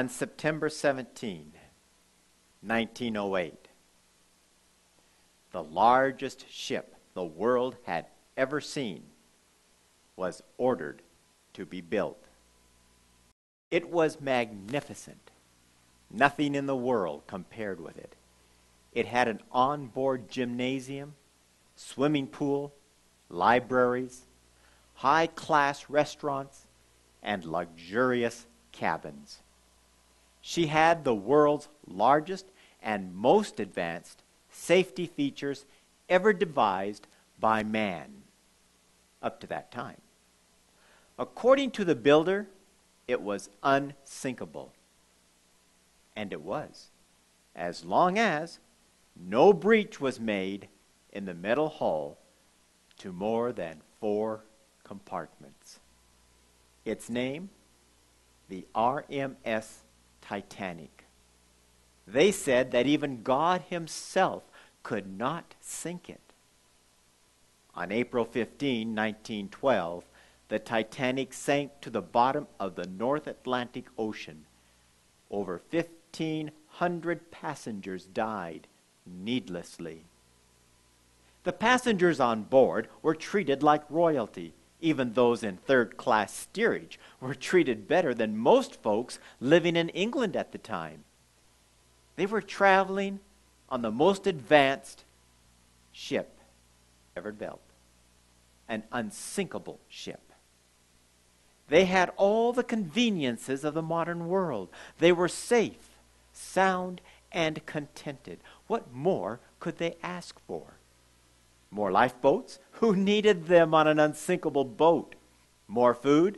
On September 17, 1908, the largest ship the world had ever seen was ordered to be built. It was magnificent. Nothing in the world compared with it. It had an onboard gymnasium, swimming pool, libraries, high-class restaurants, and luxurious cabins. She had the world's largest and most advanced safety features ever devised by man up to that time. According to the builder, it was unsinkable. And it was, as long as no breach was made in the metal hull to more than 4 compartments. Its name, the RMS Titanic. They said that even God himself could not sink it. On April 15, 1912, the Titanic sank to the bottom of the North Atlantic Ocean. Over 1,500 passengers died needlessly. The passengers on board were treated like royalty. Even those in third-class steerage were treated better than most folks living in England at the time. They were traveling on the most advanced ship ever built, an unsinkable ship. They had all the conveniences of the modern world. They were safe, sound, and contented. What more could they ask for? More lifeboats? Who needed them on an unsinkable boat? More food?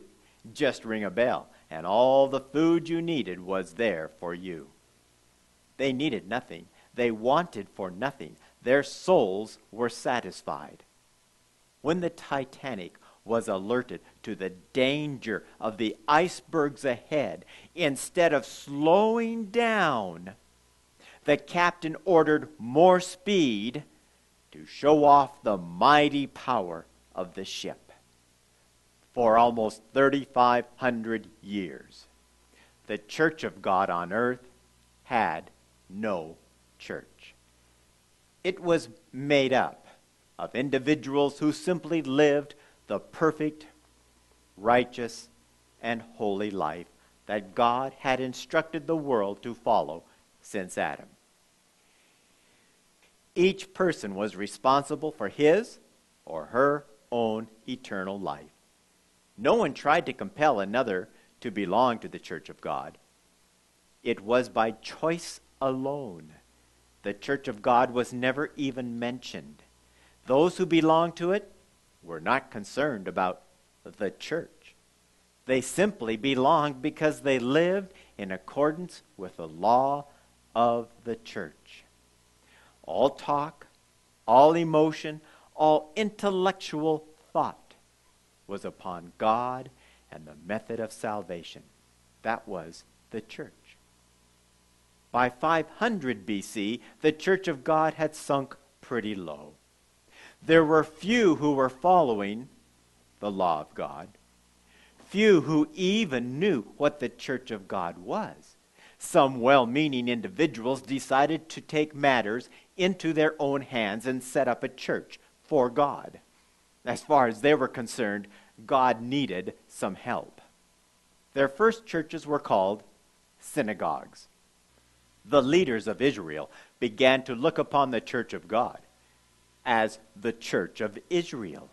Just ring a bell, and all the food you needed was there for you. They needed nothing. They wanted for nothing. Their souls were satisfied. When the Titanic was alerted to the danger of the icebergs ahead, instead of slowing down, the captain ordered more speed to show off the mighty power of the ship. For almost 3,500 years, the Church of God on earth had no church. It was made up of individuals who simply lived the perfect, righteous, and holy life that God had instructed the world to follow since Adam. Each person was responsible for his or her own eternal life. No one tried to compel another to belong to the Church of God. It was by choice alone. The Church of God was never even mentioned. Those who belonged to it were not concerned about the church. They simply belonged because they lived in accordance with the law of the church. All talk, all emotion, all intellectual thought was upon God and the method of salvation. That was the church. By 500 BC, the Church of God had sunk pretty low. There were few who were following the law of God. Few who even knew what the Church of God was. Some well-meaning individuals decided to take matters into their own hands and set up a church for God. As far as they were concerned, God needed some help. Their first churches were called synagogues. The leaders of Israel began to look upon the Church of God as the Church of Israel.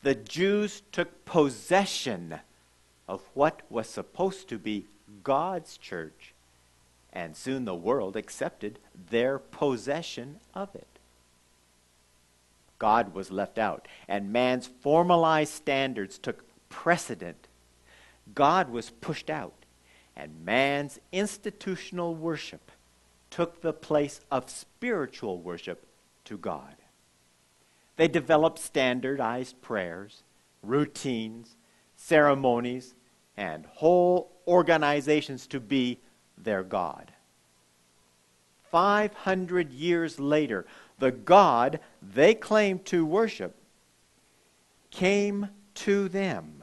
The Jews took possession of what was supposed to be God's church, and soon the world accepted their possession of it. God was left out, and man's formalized standards took precedent. God was pushed out, and man's institutional worship took the place of spiritual worship to God. They developed standardized prayers, routines, ceremonies, and whole organizations to be their God. 500 years later, the God they claimed to worship came to them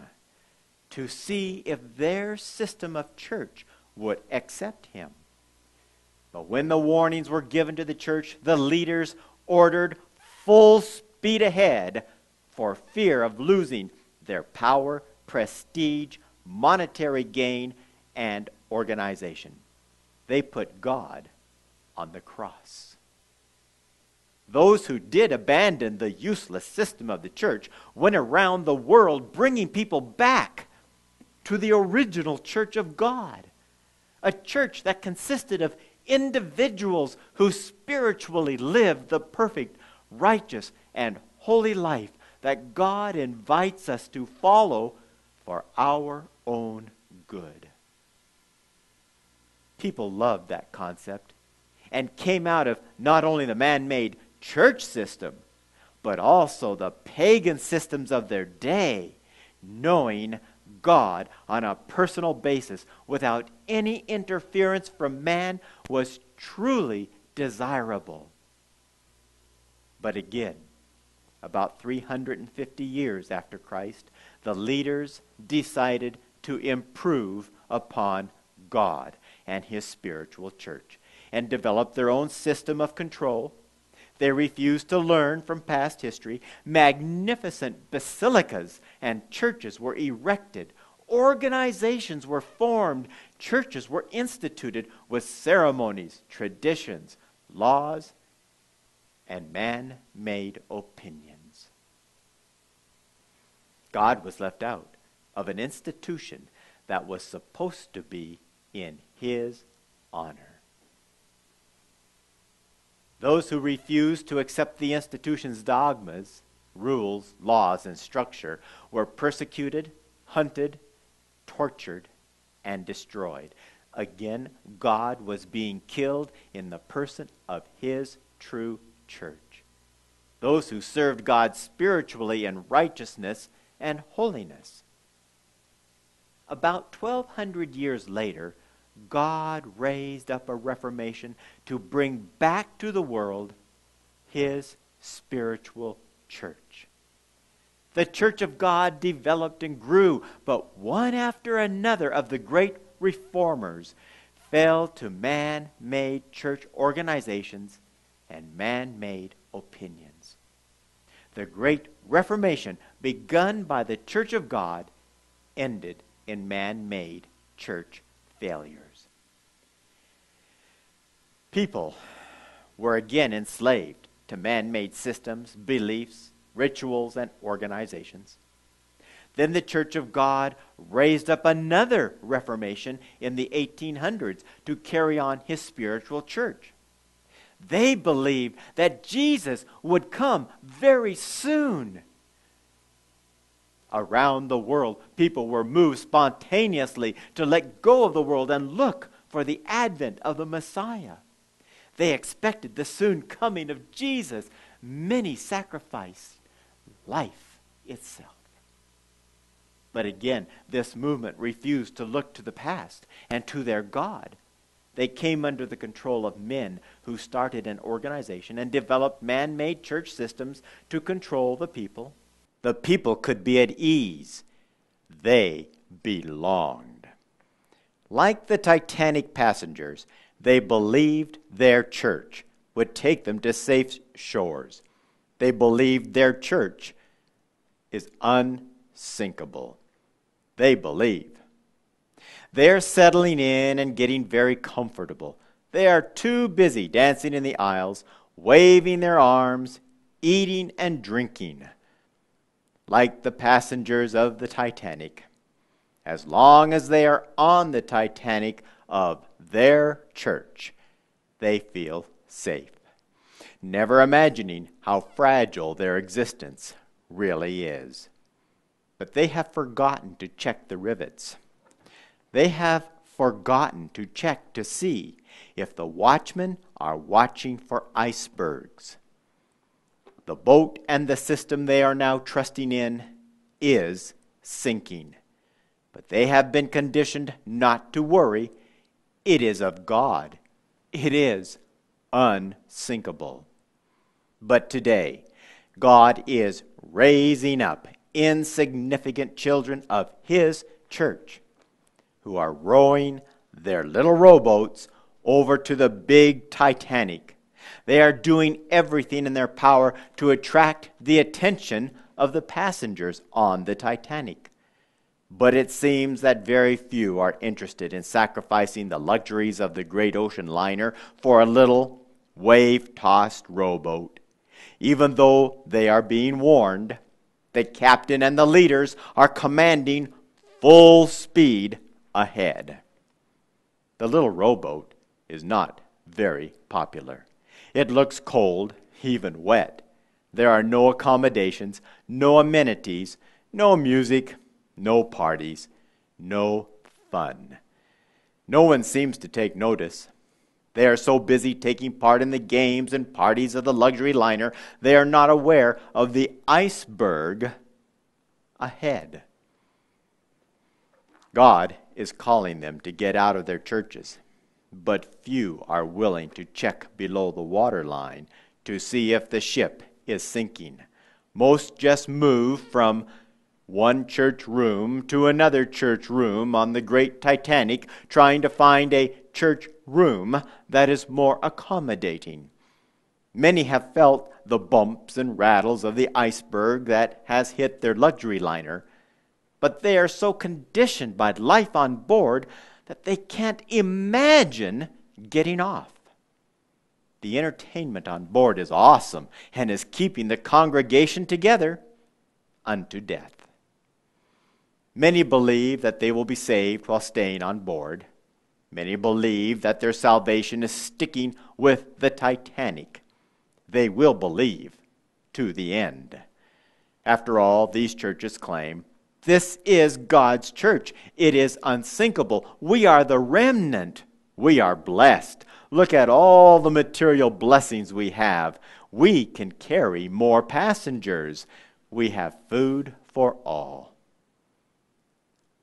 to see if their system of church would accept him. But when the warnings were given to the church, the leaders ordered full speed ahead for fear of losing their power, prestige, monetary gain, and organization. They put God on the cross. Those who did abandon the useless system of the church went around the world bringing people back to the original church of God. A church that consisted of individuals who spiritually lived the perfect, righteous, and holy life that God invites us to follow for our own good. People loved that concept and came out of not only the man-made church system, but also the pagan systems of their day, knowing God on a personal basis without any interference from man was truly desirable. But again, about 350 years after Christ, the leaders decided to improve upon God and his spiritual church and develop their own system of control. They refused to learn from past history. Magnificent basilicas and churches were erected. Organizations were formed. Churches were instituted with ceremonies, traditions, laws, and man-made opinions. God was left out of an institution that was supposed to be in his honor. Those who refused to accept the institution's dogmas, rules, laws, and structure were persecuted, hunted, tortured, and destroyed. Again, God was being killed in the person of his true church. Those who served God spiritually in righteousness and holiness. About 1,200 years later, God raised up a reformation to bring back to the world his spiritual church. The church of God developed and grew, but one after another of the great reformers fell to man-made church organizations and man-made opinions. The great Reformation, begun by the church of God, ended in man-made church failures. People were again enslaved to man-made systems, beliefs, rituals, and organizations. Then the Church of God raised up another Reformation in the 1800s to carry on his spiritual church. They believed that Jesus would come very soon. Around the world, people were moved spontaneously to let go of the world and look for the advent of the Messiah. They expected the soon coming of Jesus. Many sacrificed life itself. But again, this movement refused to look to the past and to their God. They came under the control of men who started an organization and developed man-made church systems to control the people. The people could be at ease. They belonged. Like the Titanic passengers, they believed their church would take them to safe shores. They believed their church is unsinkable. They believe. They're settling in and getting very comfortable. They are too busy dancing in the aisles, waving their arms, eating and drinking. Like the passengers of the Titanic. As long as they are on the Titanic of their church, they feel safe, never imagining how fragile their existence really is. But they have forgotten to check the rivets. They have forgotten to check to see if the watchmen are watching for icebergs. The boat and the system they are now trusting in is sinking. But they have been conditioned not to worry. It is of God. It is unsinkable. But today, God is raising up insignificant children of his church who are rowing their little rowboats over to the big Titanic. They are doing everything in their power to attract the attention of the passengers on the Titanic. But it seems that very few are interested in sacrificing the luxuries of the great ocean liner for a little wave-tossed rowboat. Even though they are being warned, the captain and the leaders are commanding full speed ahead. The little rowboat is not very popular. It looks cold, even wet. There are no accommodations, no amenities, no music, no parties, no fun. No one seems to take notice. They are so busy taking part in the games and parties of the luxury liner, they are not aware of the iceberg ahead. God is calling them to get out of their churches, but few are willing to check below the waterline to see if the ship is sinking. Most just move from one church room to another church room on the great Titanic, trying to find a church room that is more accommodating. Many have felt the bumps and rattles of the iceberg that has hit their luxury liner, but they are so conditioned by life on board that they can't imagine getting off. The entertainment on board is awesome and is keeping the congregation together unto death. Many believe that they will be saved while staying on board. Many believe that their salvation is sticking with the Titanic. They will believe to the end. After all, these churches claim, this is God's church. It is unsinkable. We are the remnant. We are blessed. Look at all the material blessings we have. We can carry more passengers. We have food for all.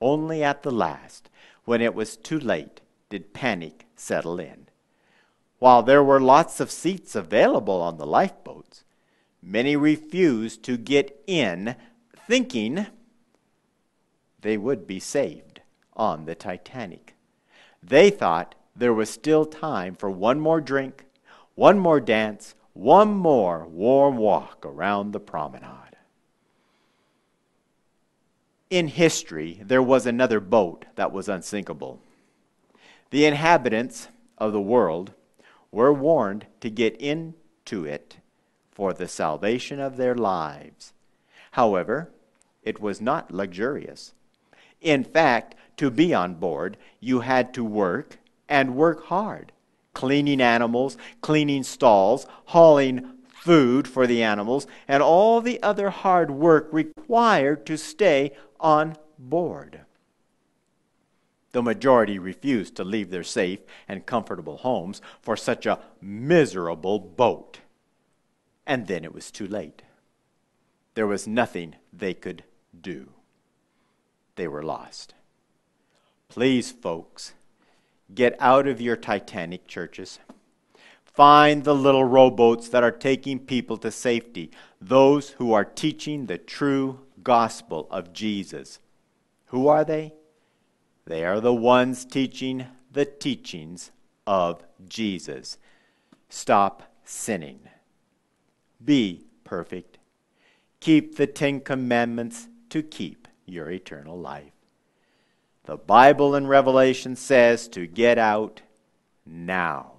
Only at the last, when it was too late, did panic settle in. While there were lots of seats available on the lifeboats, many refused to get in, thinking they would be saved on the Titanic. They thought there was still time for one more drink, one more dance, one more warm walk around the promenade. In history, there was another boat that was unsinkable. The inhabitants of the world were warned to get into it for the salvation of their lives. However, it was not luxurious. In fact, to be on board, you had to work and work hard, cleaning animals, cleaning stalls, hauling food for the animals, and all the other hard work required to stay on board. The majority refused to leave their safe and comfortable homes for such a miserable boat. And then it was too late. There was nothing they could do. They were lost. Please, folks, get out of your Titanic churches. Find the little rowboats that are taking people to safety, those who are teaching the true gospel of Jesus. Who are they? They are the ones teaching the teachings of Jesus. Stop sinning. Be perfect. Keep the 10 Commandments to keep your eternal life. The Bible in Revelation says to get out now.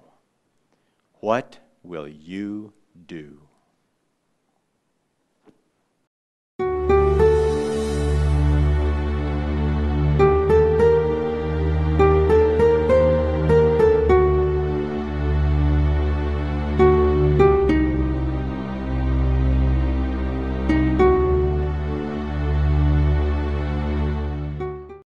What will you do?